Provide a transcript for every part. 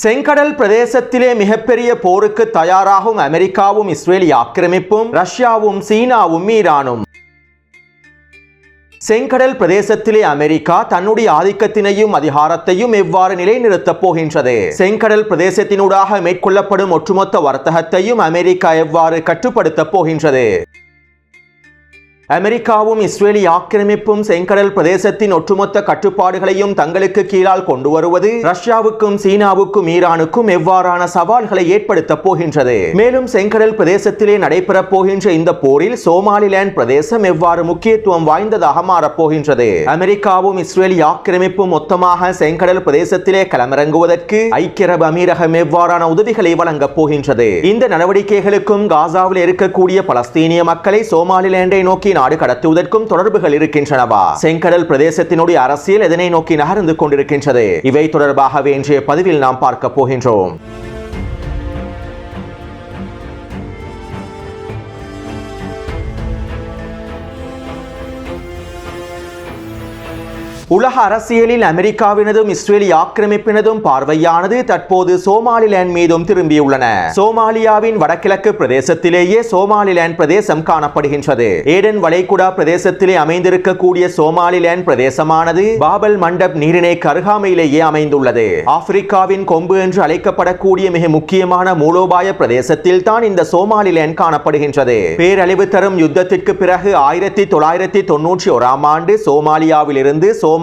செங்கடல் பிரதேசத்திலே மிகப்பெரிய போருக்கு தயாராகும் அமெரிக்காவும் இஸ்ரேலி ஆக்கிரமிப்பும் ரஷ்யாவும் சீனாவும் ஈரானும். செங்கடல் பிரதேசத்திலே அமெரிக்கா தன்னுடைய ஆதிக்கத்தினையும் அதிகாரத்தையும் எவ்வாறு நிலைநிறுத்தப் போகின்றது? செங்கடல் பிரதேசத்தினூடாக மேற்கொள்ளப்படும் ஒட்டுமொத்த வர்த்தகத்தையும் அமெரிக்கா எவ்வாறு கட்டுப்படுத்தப் போகின்றது? அமெரிக்காவும் இஸ்ரேலி ஆக்கிரமிப்பும் செங்கடல் பிரதேசத்தின் ஒட்டுமொத்த கட்டுப்பாடுகளையும் தங்களுக்கு கீழால் கொண்டு வருவது ரஷ்யாவுக்கும் சீனாவுக்கும் ஈரானுக்கும் எவ்வாறான சவால்களை ஏற்படுத்தப் போகின்றது? மேலும் செங்கடல் பிரதேசத்திலே நடைபெறப் போகின்ற இந்த போரில் சோமாலிலாந்து பிரதேசம் எவ்வாறு முக்கியத்துவம் வாய்ந்ததாக மாறப்போகின்றது? அமெரிக்காவும் இஸ்ரேலி ஆக்கிரமிப்பும் மொத்தமாக செங்கடல் பிரதேசத்திலே களமிறங்குவதற்கு ஐக்கிய அரபு அமீரகம் எவ்வாறான உதவிகளை வழங்கப் போகின்றது? இந்த நடவடிக்கைகளுக்கும் காசாவில் இருக்கக்கூடிய பலஸ்தீனிய மக்களை சோமாலிலாண்டை நோக்கி நாடு கடத்துவதற்கும் தொடர்புகள் இருக்கின்றனவா? செங்கடல் பிரதேசத்தினுடைய அரசியல் எதனை நோக்கி நகர்ந்து கொண்டிருக்கின்றது? இவை தொடர்பாகவே இன்றைய பதிவில் நாம் பார்க்க போகின்றோம். உலக அரசியலில் அமெரிக்காவினதும் இஸ்ரேலி ஆக்கிரமிப்பினதும் பார்வையானது தற்போது சோமாலிலாந்து மீதும் திரும்பியுள்ளன. சோமாலியாவின் வடகிழக்கு பிரதேசத்திலேயே சோமாலிலாந்து பிரதேசம் காணப்படுகின்றது. ஏடன் வளைகுடா பிரதேசத்திலே அமைந்திருக்கக்கூடிய சோமாலிலாந்து பிரதேசமானது பாபல் மண்டப் நீரிணைக்கு அருகாமையிலேயே அமைந்துள்ளது. ஆப்பிரிக்காவின் கொம்பு என்று அழைக்கப்படக்கூடிய மிக முக்கியமான மூலோபாய பிரதேசத்தில் தான் இந்த சோமாலிலாந்து காணப்படுகின்றது. பேரழிவு தரும் யுத்தத்திற்கு பிறகு 1991 ஆண்டு சோமாலியாவில் இருந்து சோமாலிலாந்து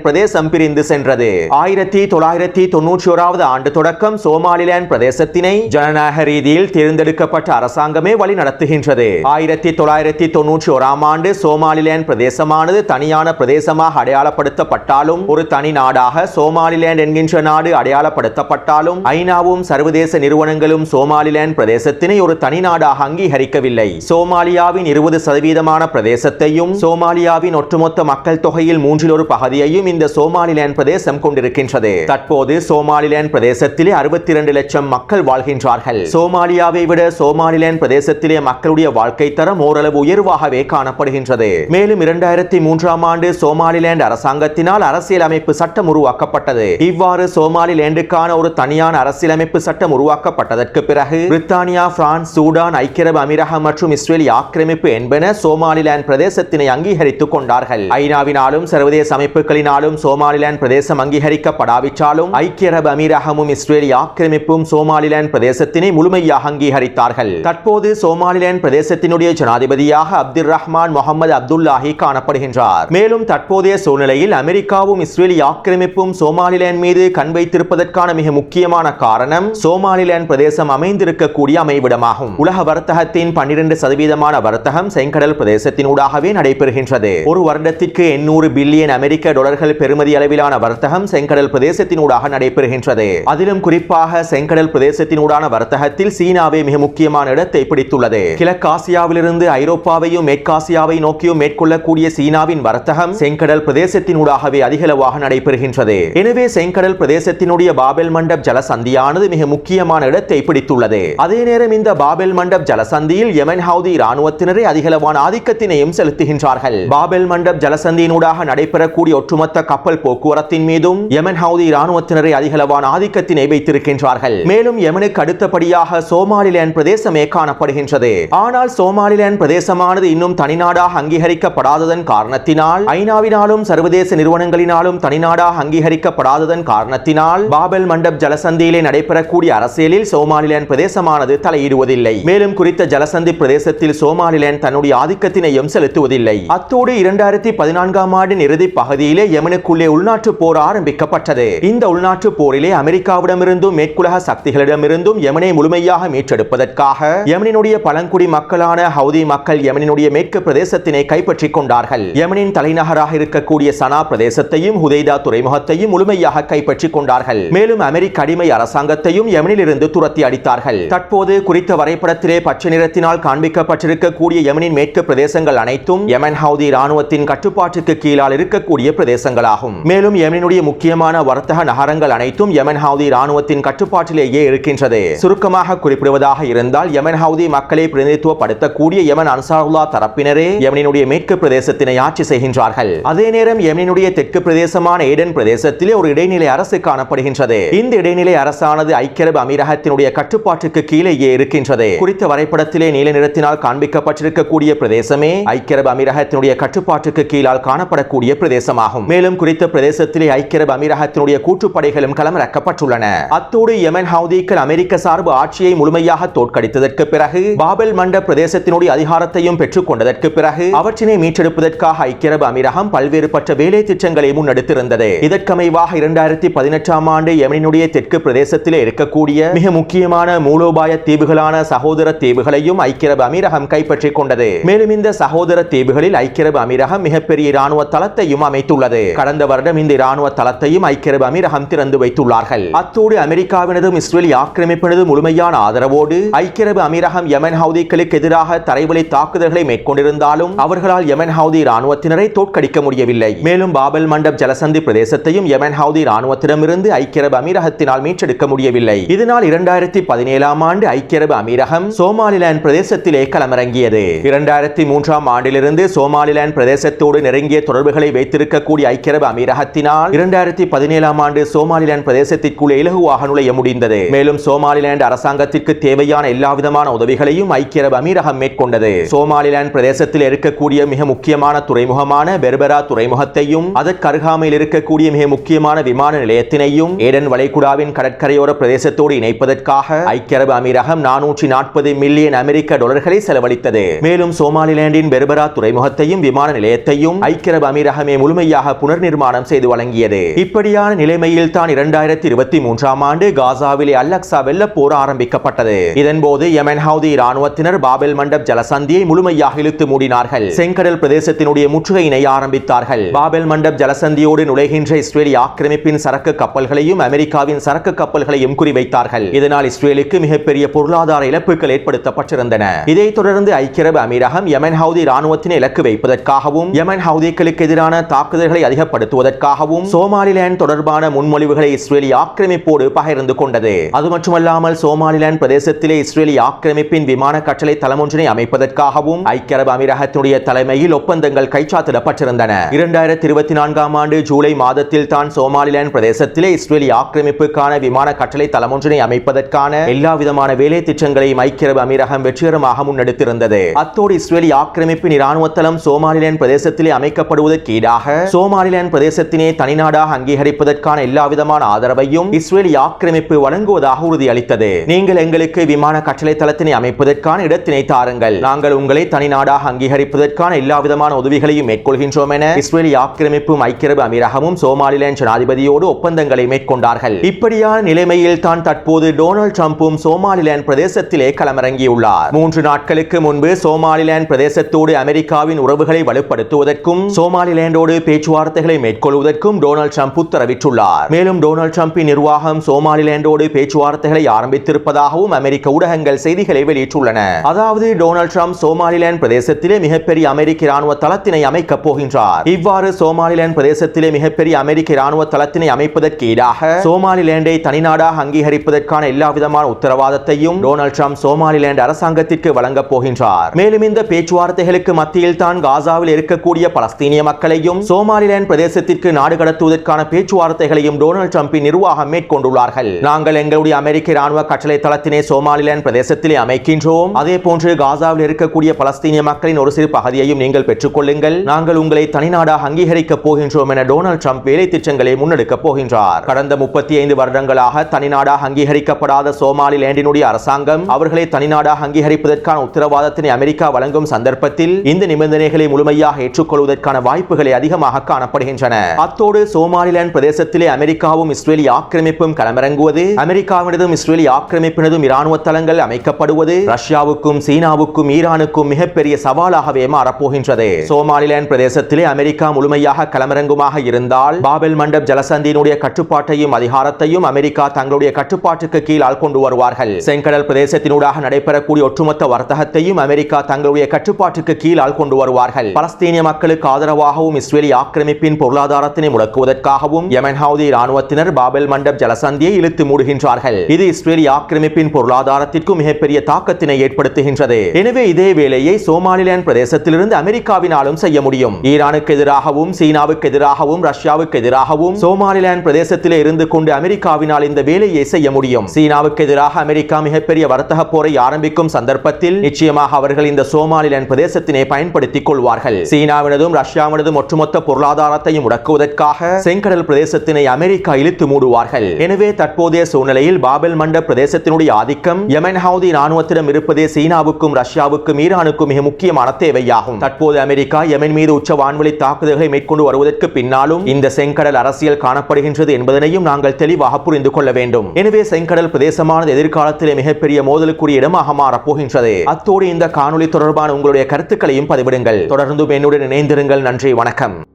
பிரதேசம் பிரிந்து சென்றது. 1991 ஆண்டு தொடக்கம் சோமாலிலாந்து பிரதேசத்தினை ஜனநாயக ரீதியில் தேர்ந்தெடுக்கப்பட்ட அரசாங்கமே வழி நடத்துகின்றது. 1991 ஆண்டு சோமாலிலாந்து பிரதேசமானது தனியான பிரதேசமாக அடையாளப்படுத்தப்பட்டாலும் ஒரு தனி நாடாக சோமாலிலாந்து என்கின்ற நாடு அடையாளப்படுத்தப்பட்டாலும் ஐநாவும் சர்வதேச நிறுவனங்களும் சோமாலிலாந்து பிரதேசத்தினை ஒரு தனி நாடாக அங்கீகரிக்கவில்லை. சோமாலியாவின் 20% பிரதேசத்தையும் சோமாலியாவின் ஒட்டுமொத்த மக்கள் தொகையில் 1/3 பகுதியையும் இந்த சோமாலிலாந்து பிரதேசம் கொண்டிருக்கின்றது. தற்போது சோமாலிலாந்து பிரதேசத்திலே 62 லட்சம் மக்கள் வாழ்கின்றார்கள். சோமாலியாவை விட சோமாலிலாந்து பிரதேசத்திலே மக்களுடைய வாழ்க்கை தரம் ஓரளவு உயர்வாகவே காணப்படுகின்றது. மேலும் 2003 ஆண்டு சோமாலிலாந்து அரசாங்கத்தினால் அரசியலமைப்பு சட்டம் உருவாக்கப்பட்டது. இவ்வாறு சோமாலிலாந்துக்கான ஒரு தனியான அரசியலமைப்பு சட்டம் உருவாக்கப்பட்டதற்கு பிறகு பிரித்தானியா, பிரான்ஸ், சூடான், ஐக்கிய அரபு அமீரகம் மற்றும் இஸ்ரேலி ஆக்கிரமிப்பு என்பன சோமாலிலாந்து பிரதேசத்தினை அங்கீகரித்துக் கொண்டார்கள். ஐநாவினாலும் சர்வதேச அமைப்புகளினாலும் சோமாலிலாந்து பிரதேசம் அங்கீகரிக்கப்படாவிட்டாலும் ஐக்கிய அரபு அமீரகமும் இஸ்ரேலி ஆக்கிரமிப்பும் சோமாலிலாந்து பிரதேசத்தினை முழுமையாக அங்கீகரித்தார்கள். தற்போது சோமாலிலாந்து பிரதேசத்தினுடைய ஜனாதிபதியாக அப்துல் ரஹ்மான் முகமது அப்துல்லாஹி காணப்படுகின்றார். மேலும் தற்போதைய சூழ்நிலையில் அமெரிக்காவும் இஸ்ரேலி ஆக்கிரமிப்பும் சோமாலிலாந்து மீது கண் வைத்திருப்பதற்கான மிக முக்கியமான காரணம் சோமாலிலாந்து பிரதேசம் அமைந்திருக்கக்கூடிய அமைவிடமாகும். உலக வர்த்தகத்தின் 12% வர்த்தகம் செங்கடல் பிரதேசத்தினூடாகவே நடைபெறுகின்றது. ஒரு வருடத்திற்கு 800 பில்லியன் அமெரிக்க டாலர்கள் பெறுமதி அளவிலான வர்த்தகம் செங்கடல் பிரதேசத்தினூடாக நடைபெறுகின்றது. அதிலும் குறிப்பாக செங்கடல் பிரதேசத்தினூடான வர்த்தகத்தில் சீனாவே மிக முக்கியமான இடத்தை பிடித்துள்ளது. கிழக்காசியாவிலிருந்து ஐரோப்பாவையும் மேற்காசியாவை நோக்கியும் மேற்கொள்ளக்கூடிய சீனாவின் வர்த்தகம் செங்கடல் பிரதேசத்தினூடாகவே அதிகளவாக நடைபெறுகின்றது. எனவே செங்கடல் பிரதேசத்தினுடைய பாபெல் மண்டப் ஜலசந்தியானது மிக முக்கியமான இடத்தை பிடித்துள்ளது. அதே நேரம் இந்த பாபெல் மண்டப் ஜலசந்தியில் யெமன் ஹவுதி இராணுவத்தினரை அதிகளவான ஆதிக்கத்தினையும் செலுத்துகின்றார்கள். பாபெல் மண்டப் ஜலசந்தியினூடாக நடைபெறக்கூடிய ஒட்டுமொத்த கப்பல் போக்குவரத்தின் மீதும் யெமன் ஹவுதி இராணுவத்தினரை அதிகளவான ஆதிக்கத்தினை வைத்திருக்கின்றார்கள். மேலும் யெமனுக்கு அடுத்தபடியாக சோமாலிலாந்து பிரதேசமே காணப்படுகின்றது. ஆனால் சோமாலிலாந்து பிரதேசமானது இன்னும் தனிநாடாக அங்கீகரிக்கப்படாததன் காரணத்தினால் ஐநாவினாலும் சர்வதேச நிறுவனங்களினாலும் தனிநாடாக அங்கீகரிக்கப்படாததன் காரணத்தினால் பாபெல் மண்டப் ஜலசந்தியிலே நடைபெறக்கூடிய அரசியலில் சோமாலிலாந்து பிரதேசமானது தலையிடுவதில்லை. மேலும் குறித்த ஜலசந்தி பிரதேசத்தில் சோமாலிலாந்து தன்னுடைய ஆதிக்கத்தினையும் செலுத்துவதில்லை. அத்தோடு 2014 ஆண்டின் இறுதி பகுதியிலே யெமனுக்குள்ளே உள்நாட்டு போர் ஆரம்பிக்கப்பட்டது. இந்த உள்நாட்டு போரிலே அமெரிக்காவிடமிருந்தும் மேற்குலக சக்திகளிடமிருந்தும் யெமனை முழுமையாக மீட்டெடுப்பதற்காக யெமனினுடைய பழங்குடி மக்களான ஹவுதி மக்கள் யெமனினுடைய மேற்கு பிரதேசத்தினை கைப்பற்றிக் கொண்டார்கள். யெமனின் தலைநகராக இருக்கக்கூடிய சனா பிரதேசத்தையும் ஹுதைதா துறைமுகத்தையும் முழுமையாக கைப்பற்றிக் கொண்டார்கள். மேலும் அமெரிக்க அடிமை அரசாங்கத்தையும் யெமனில் இருந்து துரத்தி அடித்தார்கள். தற்போது குறித்த வரைபடத்திலே பச்சை நிறத்தினால் காண்பிக்கப்பட்டிருக்கக்கூடிய யெமனின் மேற்கு பிரதேசங்கள் அனைத்தும் யெமன் ஹவுதி இராணுவத்தின் கட்டுப்பாட்டுக்கு கீழால் இருக்கக்கூடிய இருக்கக்கூடிய பிரதேசங்களாகும். மேலும் யெமனினுடைய முக்கியமான வர்த்தக நகரங்கள் அனைத்தும் யெமன் ஹவுதி ராணுவத்தின் கட்டுப்பாட்டிலேயே இருக்கின்றது. சுருக்கமாக குறிப்பிடுவதாக இருந்தால் யெமன் ஹவுதி மக்களை பிரதிநிதித்துவப்படுத்தக்கூடிய யெமன் அன்சாருல்லாஹ் தரப்பினரே யெமனினுடைய மேற்கு பிரதேசத்தினை ஆட்சி செய்கின்றார்கள். அதே நேரம் யெமனினுடைய தெற்கு பிரதேசமான ஏடன் பிரதேசத்திலே ஒரு இடைநிலை அரசு காணப்படுகின்றது. இந்த இடைநிலை அரசானது ஐக்கிய அரபு அமீரகத்தினுடைய கட்டுப்பாட்டுக்கு கீழேயே இருக்கின்றது. குறித்த வரைபடத்திலே நீல நிறத்தினால் காண்பிக்கப்பட்டிருக்கக்கூடிய பிரதேசமே ஐக்கிய அரபு அமீரகத்தினுடைய கட்டுப்பாட்டுக்கு கீழால் காணப்படக்கூடிய பிரதேசமாகும். மேலும் குறித்த பிரதேசத்திலே ஐக்கிய அரபு அமீரகத்தினுடைய கூட்டுப்படைகளும் களமிறக்கப்பட்டுள்ளன. அத்தோடு யெமன் ஹவுதிகள் அமெரிக்க சார்பு ஆட்சியை முழுமையாக தோற்கடித்ததற்கு பிறகு பாபெல் மண்டப் பிரதேசத்தினுடைய அதிகாரத்தையும் பெற்றுக் கொண்டதற்கு பிறகு அவற்றினை மீட்டெடுப்பதற்காக ஐக்கிய அரபு அமீரகம் பல்வேறுபட்ட வேலை திட்டங்களை முன்னெடுத்திருந்தது. இதற்கமைவாக 2018ஆம் ஆண்டு யெமனினுடைய தெற்கு பிரதேசத்திலே இருக்கக்கூடிய மிக முக்கியமான மூலோபாய தீவுகளான சகோதர தீவுகளையும் ஐக்கிய அரபு அமீரகம் கைப்பற்றிக் கொண்டது. மேலும் இந்த சகோதர தீவுகளில் ஐக்கிய அரபு அமீரகம் மிகப்பெரிய இராணுவ தளத்தையும் அமைத்துள்ளது. கடந்த வருடம் இந்த இராணுவ தளத்தையும் ஐக்கிய அரபு அமீரகம் திறந்து வைத்துள்ளார்கள். அத்தோடு அமெரிக்காவினதும் இஸ்ரேல் ஆக்கிரமிப்பினதும் முழுமையான ஆதரவோடு ஐக்கிய அரபு அமீரகம் யெமன் ஹவுதிகளுக்கு எதிராக தரைவழி தாக்குதல்களை மேற்கொண்டிருந்தாலும் அவர்களால் யெமன் ஹவுதி இராணுவத்தினரை தோற்கடிக்க முடியவில்லை. மேலும் பாபெல் மண்டப் ஜலசந்தி பிரதேசத்தையும் யெமன் ஹவுதி இராணுவத்திடமிருந்து ஐக்கிய அரபு அமீரகத்தினால் மீட்டெடுக்க முடியவில்லை. இதனால் 2017ஆம் ஆண்டு ஐக்கிய அரபு அமீரகம் சோமாலிலாந்து பிரதேசத்திலே களமிறங்கியது. 2003ஆம் ஆண்டிலிருந்து சோமாலிலாந்து பிரதேசத்தோடு நெருங்கிய தொடர்புகளை வைத்திருக்கக்கூடிய ஐக்கிய அரபு அமீரகத்தினால் 2017ஆம் ஆண்டு சோமாலிலாந்து பிரதேசத்திற்குள்ளே இலகுவாக நுழைய முடிந்தது. மேலும் சோமாலிலாந்து அரசாங்கத்திற்கு தேவையான எல்லாவிதமான உதவிகளையும் ஐக்கிய அரபு அமீரகம் மேற்கொண்டது. சோமாலிலாந்து பிரதேசத்தில் இருக்கக்கூடிய மிக முக்கியமான துறைமுகமான பெர்பரா துறைமுகத்தையும் அதற்கு அருகாமையில் இருக்கக்கூடிய மிக முக்கியமான விமான நிலையத்தினையும் ஏடன் வளைகுடாவின் கடற்கரையோர பிரதேசத்தோடு இணைப்பதற்காக ஐக்கிய அரபு அமீரகம் 440 மில்லியன் அமெரிக்க டாலர்களை செலவழித்தது. மேலும் சோமாலிலாந்தின் பெர்பரா துறைமுகத்தையும் விமான நிலையத்தையும் ஐக்கிய அரபு அமீரகமே முழுமையாக புனர் நிர்மாணம் செய்து வழங்கியது. இப்படியான நிலைமையில் தான் 2023ஆம் ஆண்டு காசாவிலே அல்-அக்ஸா வெள்ள போர் ஆரம்பிக்கப்பட்டது. இதன்போது யெமன் ஹவுதி இராணுவத்தினர் பாபெல் மண்டப் ஜலசந்தியை முழுமையாக இழுத்து மூடினார்கள். செங்கடல் பிரதேசத்தினுடைய முற்றுகையினை ஆரம்பித்தார்கள். பாபெல் மண்டப் ஜலசந்தியோடு நுழைகின்ற இஸ்ரேலிய ஆக்கிரமிப்பின் சரக்கு கப்பல்களையும் அமெரிக்காவின் சரக்கு கப்பல்களையும் குறிவைத்தார்கள். இதனால் இஸ்ரேலுக்கு மிகப்பெரிய பொருளாதார இழப்புகள் ஏற்படுத்தப்பட்டிருந்தன. இதைத் தொடர்ந்து ஐக்கிய அரபு அமீரகம் யெமன் ஹவுதி இராணுவத்தினை இலக்கு வைப்பதற்காகவும் யெமன் ஹவுதிகளுக்கு எதிரான தாக்குதல்களை அதிகப்படுத்துவதற்காகவும் சோமாலிலாந்து தொடர்பான முன்மொழிவுகளை இஸ்ரேலிய ஆக்கிரமிப்போடு பகிர்ந்து கொண்டது. அது மட்டுமல்லாமல் சோமாலிலாந்து பிரதேசத்திலே இஸ்ரேலிய ஆக்கிரமிப்பின் விமான கட்டளை தளமொன்றினை அமைப்பதற்காகவும் ஐக்கிய அரபு அமீரகத்தினுடைய தலைமையில் ஒப்பந்தங்கள் கைச்சாத்திடப்பட்டிருந்தன. 2024ஆம் ஆண்டு ஜூலை மாதத்தில் தான் சோமாலிலாந்து பிரதேசத்திலே இஸ்ரேலிய ஆக்கிரமிப்புக்கான விமான கட்டளை தளமொன்றினை அமைப்பதற்கான எல்லா விதமான வேலை திட்டங்களையும் ஐக்கிய அரபு அமீரகம் வெற்றிகரமாக முன்னெடுத்திருந்தது. அத்தோடு இஸ்ரேலிய ஆக்கிரமிப்பின் இராணுவ தளம் சோமாலிலாந்து பிரதேசத்திலே அமைக்கப்படுவதற்கு ஈடாக சோமாலிலாந்து பிரதேசத்தினை தனிநாடாக அங்கீகரிப்பதற்கான எல்லா விதமான ஆதரவையும் இஸ்ரேலிய ஆக்கிரமிப்பு வழங்குவதாக உறுதியளித்தது. நீங்கள் எங்களுக்கு விமான கட்டளை தளத்தினை அமைப்பதற்கான இடத்தினை தாருங்கள், நாங்கள் உங்களை தனிநாடாக அங்கீகரிப்பதற்கான எல்லா விதமான உதவிகளையும் மேற்கொள்கின்றோம் என இஸ்ரேலிய ஆக்கிரமிப்பும் ஐக்கிய அரபு அமீரகமும் சோமாலிலாந்து ஜனாதிபதியோடு ஒப்பந்தங்களை மேற்கொண்டார்கள். இப்படியான நிலைமையில் தான் தற்போது டொனால்ட் ட்ரம்பும் சோமாலிலாந்து பிரதேசத்திலே களமிறங்கியுள்ளார். 3 நாட்களுக்கு முன்பு சோமாலிலாந்து பிரதேசத்தோடு அமெரிக்காவின் உறவுகளை வலுப்படுத்துவதற்கும் சோமாலிலாந்தோடு பேச்சுவார்த்தைகளை மேற்கொள்வதற்கும் டொனால்ட் ட்ரம்ப் உத்தரவிட்டுள்ளார். மேலும் டொனால்ட் ட்ரம்பின் நிர்வாகம் சோமாலிலாந்தோடு பேச்சுவார்த்தைகளை ஆரம்பித்திருப்பதாகவும் அமெரிக்க ஊடகங்கள் செய்திகளை வெளியிட்டுள்ளன. அதாவது டொனால்ட் ட்ரம்ப் சோமாலிலாந்து பிரதேசத்திலே மிகப்பெரிய அமெரிக்க இராணுவ தளத்தினை அமைக்கப் போகின்றார். இவ்வாறு சோமாலிலாந்து பிரதேசத்திலே மிகப்பெரிய அமெரிக்க இராணுவ தளத்தினை அமைப்பதற்கு ஈடாக சோமாலிலாந்தை தனிநாடாக அங்கீகரிப்பதற்கான எல்லா விதமான உத்தரவாதத்தையும் டொனால்ட் ட்ரம்ப் சோமாலிலாந்து அரசாங்கத்திற்கு வழங்கப் போகின்றார். மேலும் இந்த பேச்சுவார்த்தைகளுக்கு மத்தியில் தான் காசாவில் இருக்கக்கூடிய பலஸ்தீனிய மக்களையும் சோமாலிலாந்து பிரதேசத்திற்கு நாடு கடத்துவதற்கான பேச்சுவார்த்தைகளையும் டொனால்ட் ட்ரம்பின் நிர்வாகம் மேற்கொண்டுள்ளார்கள். நாங்கள் எங்களுடைய அமெரிக்க இராணுவ கட்டளை தளத்தினை சோமாலிலாந்து பிரதேசத்திலே அமைக்கின்றோம். அதே போன்று காசாவில் இருக்கக்கூடிய பலஸ்தீனிய மக்களின் ஒரு சிறு பகுதியையும் நீங்கள் பெற்றுக் கொள்ளுங்கள், நாங்கள் உங்களை தனிநாடாக அங்கீகரிக்கப் போகின்றோம் என டொனால்ட் ட்ரம்ப் வேலை திட்டங்களை முன்னெடுக்கப் போகின்றார். கடந்த 35 வருடங்களாக தனிநாடாக அங்கீகரிக்கப்படாத சோமாலிலாந்தினுடைய அரசாங்கம் அவர்களை தனிநாடாக அங்கீகரிப்பதற்கான உத்தரவாதத்தினை அமெரிக்கா வழங்கும் சந்தர்ப்பத்தில் இந்த நிபந்தனைகளை முழுமையாக ஏற்றுக்கொள்வதற்கான வாய்ப்புகளை அதிகமாக காணப்படுகின்றன. அத்தோடு சோமாலிலாந்து பிரதேசத்திலே அமெரிக்காவும் இஸ்ரேலிய ஆக்கிரமிப்பும் களமிறங்குவது, அமெரிக்காவினதும் இஸ்ரேலிய ஆக்கிரமிப்பினதும் இராணுவ தளங்கள் அமைக்கப்படுவது ரஷ்யாவுக்கும் சீனாவுக்கும் ஈரானுக்கும் மிகப்பெரிய சவாலாகவே மாறப்போகின்றது. சோமாலிலாந்து பிரதேசத்திலே அமெரிக்கா முழுமையாக களமிறங்குமாக இருந்தால் பாபெல் மண்டப் ஜலசந்தியினுடைய கட்டுப்பாட்டையும் அதிகாரத்தையும் அமெரிக்கா தங்களுடைய கட்டுப்பாட்டுக்கு கீழால் கொண்டு வருவார்கள். செங்கடல் பிரதேசத்தினூடாக நடைபெறக்கூடிய ஒட்டுமொத்த வர்த்தகத்தையும் அமெரிக்கா தங்களுடைய கட்டுப்பாட்டுக்கு கீழால் கொண்டு வருவார்கள். பலஸ்தீனிய மக்களுக்கு ஆதரவாகவும் இஸ்ரேலிய ஆக்கிரமிப்பின் பொருளாதாரத்தினை முடக்குவதற்காகவும் யமன் ஹவுதி இராணுவத்தினர் பாபெல் மண்டப் ஜலசந்தியை இழுத்து மூடுகின்றார்கள். இது இஸ்ரேலிய ஆக்கிரமிப்பின் பொருளாதாரத்திற்கு மிகப்பெரிய தாக்கத்தினை ஏற்படுத்துகின்றது. எனவே இதே வேலையை சோமாலிலாந்து பிரதேசத்திலிருந்து அமெரிக்காவினாலும் செய்ய முடியும். ஈரானுக்கு எதிராகவும் சீனாவுக்கு எதிராகவும் ரஷ்யாவுக்கு எதிராகவும் சோமாலிலாந்து பிரதேசத்திலே இருந்து கொண்டு அமெரிக்காவினால் இந்த வேலையை செய்ய முடியும். சீனாவுக்கு எதிராக அமெரிக்கா மிகப்பெரிய வர்த்தக போரை ஆரம்பிக்கும் சந்தர்ப்பத்தில் நிச்சயமாக அவர்கள் இந்த சோமாலிலாந்து பிரதேசத்தினை பயன்படுத்திக் கொள்வார்கள். சீனாவினதும் ரஷ்யாவினதும் ஒட்டுமொத்த பொருளாதாரத்தையும் முடக்குவதற்காக செங்கடல் பிரதேசத்தினை அமெரிக்கா இழுத்து மூடுவார்கள். எனவே தற்போதைய சூழ்நிலையில் பாபெல் மண்டப் பிரதேசத்தினுடைய ஆதிக்கம் யமன் ஹவுதி இராணுவத்திடம் இருப்பதே சீனாவுக்கும் ரஷ்யாவுக்கும் ஈரானுக்கும் மிக முக்கியமான தேவையாகும். தற்போது அமெரிக்கா யமன் மீது உச்ச வான்வெளி தாக்குதல்களை மேற்கொண்டு வருவதற்கு பின்னாலும் இந்த செங்கடல் அரசியல் காணப்படுகின்றது என்பதனையும் நாங்கள் தெளிவாக புரிந்து கொள்ள வேண்டும். எனவே செங்கடல் பிரதேசமானது எதிர்காலத்திலே மிகப்பெரிய மோதலுக்குரிய இடமாக மாறப்போகின்றது. அத்தோடு இந்த காணொலி தொடர்பான உங்களுடைய கருத்துக்களையும் பதிவிடுங்கள். தொடர்ந்து என்னுடன் இணைந்திருங்கள். நன்றி, வணக்கம்.